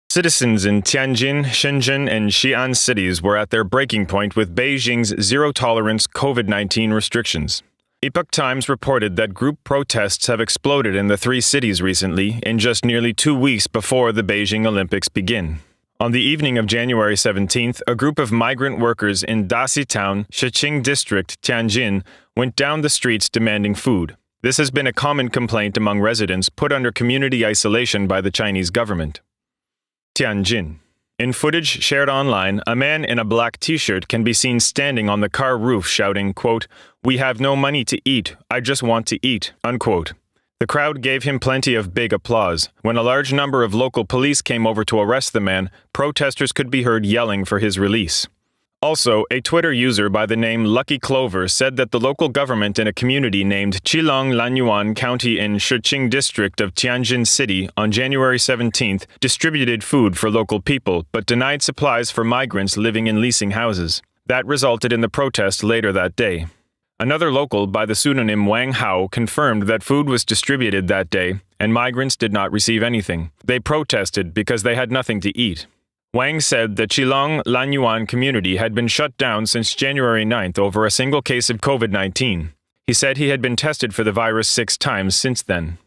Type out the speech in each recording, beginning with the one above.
Citizens in Tianjin, Shenzhen, and Xi'an cities were at their breaking point with Beijing's zero-tolerance COVID-19 restrictions. Epoch Times reported that group protests have exploded in the three cities recently, in just nearly 2 weeks before the Beijing Olympics begin. On the evening of January 17th, a group of migrant workers in Daxi Town, Shiqing District, Tianjin, went down the streets demanding food. This has been a common complaint among residents put under community isolation by the Chinese government. Tianjin. In footage shared online, a man in a black t-shirt can be seen standing on the car roof shouting, quote, "We have no money to eat, I just want to eat," unquote. The crowd gave him plenty of big applause. When a large number of local police came over to arrest the man, protesters could be heard yelling for his release. Also, a Twitter user by the name Lucky Clover said that the local government in a community named Qilong Lanyuan County in Shiqing District of Tianjin City on January 17th distributed food for local people but denied supplies for migrants living in leasing houses. That resulted in the protest later that day. Another local by the pseudonym Wang Hao confirmed that food was distributed that day and migrants did not receive anything. They protested because they had nothing to eat. Wang said the Qilong Lanyuan community had been shut down since January 9th over a single case of COVID-19. He said he had been tested for the virus 6 times since then.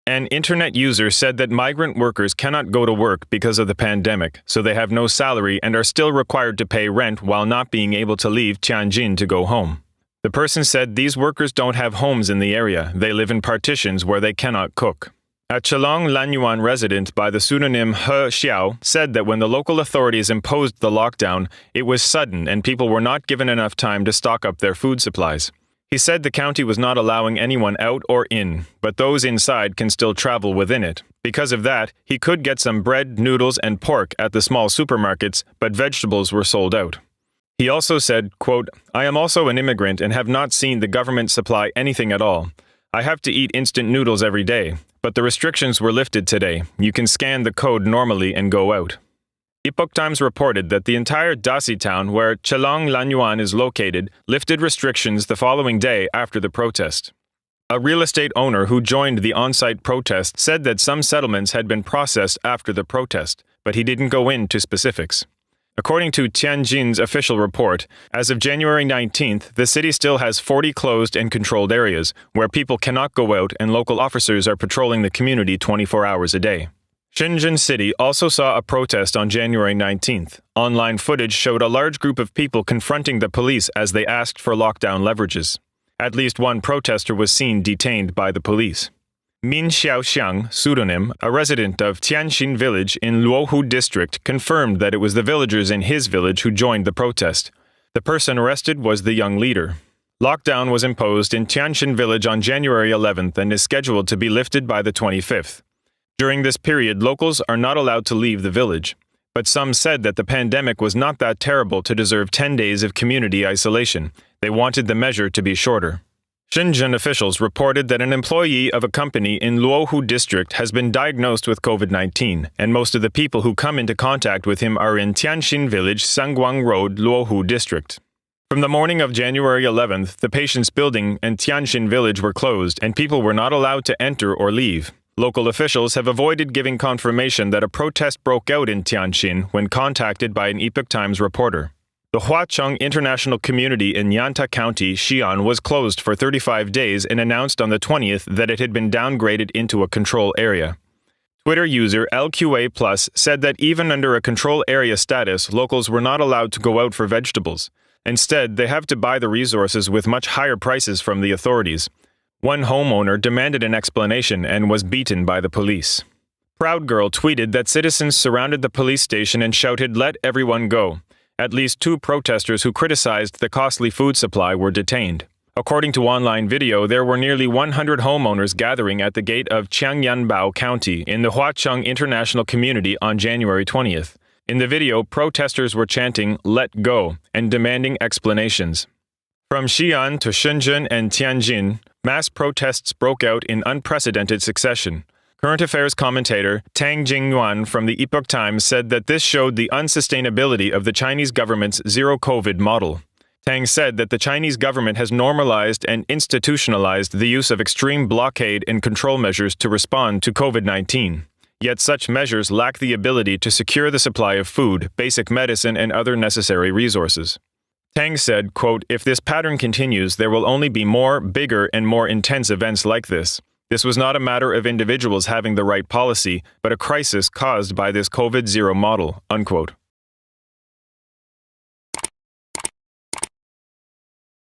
An internet user said that migrant workers cannot go to work because of the pandemic, so they have no salary and are still required to pay rent while not being able to leave Tianjin to go home. The person said these workers don't have homes in the area, they live in partitions where they cannot cook. A Qilong Lanyuan resident by the pseudonym He Xiao said that when the local authorities imposed the lockdown, it was sudden and people were not given enough time to stock up their food supplies. He said the county was not allowing anyone out or in, but those inside can still travel within it. Because of that, he could get some bread, noodles, and pork at the small supermarkets, but vegetables were sold out. He also said, quote, "I am also an immigrant and have not seen the government supply anything at all. I have to eat instant noodles every day, but the restrictions were lifted today. You can scan the code normally and go out." Epoch Times reported that the entire Daxi town where Qilong Lanyuan is located lifted restrictions the following day after the protest. A real estate owner who joined the on-site protest said that some settlements had been processed after the protest, but he didn't go into specifics. According to Tianjin's official report, as of January 19th, the city still has 40 closed and controlled areas, where people cannot go out and local officers are patrolling the community 24 hours a day. Shenzhen City also saw a protest on January 19th. Online footage showed a large group of people confronting the police as they asked for lockdown leverages. At least one protester was seen detained by the police. Min Xiaoxiang, pseudonym, a resident of Tianjin village in Luohu district, confirmed that it was the villagers in his village who joined the protest. The person arrested was the young leader. Lockdown was imposed in Tianjin village on January 11th and is scheduled to be lifted by the 25th. During this period, locals are not allowed to leave the village. But some said that the pandemic was not that terrible to deserve 10 days of community isolation. They wanted the measure to be shorter. Shenzhen officials reported that an employee of a company in Luohu district has been diagnosed with COVID-19, and most of the people who come into contact with him are in Tianjin village, Sangguang Road, Luohu district. From the morning of January 11th, the patient's building and Tianjin village were closed, and people were not allowed to enter or leave. Local officials have avoided giving confirmation that a protest broke out in Tianjin when contacted by an Epoch Times reporter. The Huacheng International Community in Yanta County, Xi'an, was closed for 35 days and announced on the 20th that it had been downgraded into a control area. Twitter user LQA+ said that even under a control area status, locals were not allowed to go out for vegetables. Instead, they have to buy the resources with much higher prices from the authorities. One homeowner demanded an explanation and was beaten by the police. Proud Girl tweeted that citizens surrounded the police station and shouted, "Let everyone go." At least 2 protesters who criticized the costly food supply were detained. According to online video, there were nearly 100 homeowners gathering at the gate of Qiangyuanbao County in the Huacheng International Community on January 20th. In the video, protesters were chanting, "Let go," and demanding explanations. From Xi'an to Shenzhen and Tianjin, mass protests broke out in unprecedented succession. Current affairs commentator Tang Jingyuan from the Epoch Times said that this showed the unsustainability of the Chinese government's zero-COVID model. Tang said that the Chinese government has normalized and institutionalized the use of extreme blockade and control measures to respond to COVID-19. Yet such measures lack the ability to secure the supply of food, basic medicine, and other necessary resources. Tang said, quote, "If this pattern continues, there will only be more, bigger, and more intense events like this. This was not a matter of individuals having the right policy, but a crisis caused by this COVID-0 model," unquote.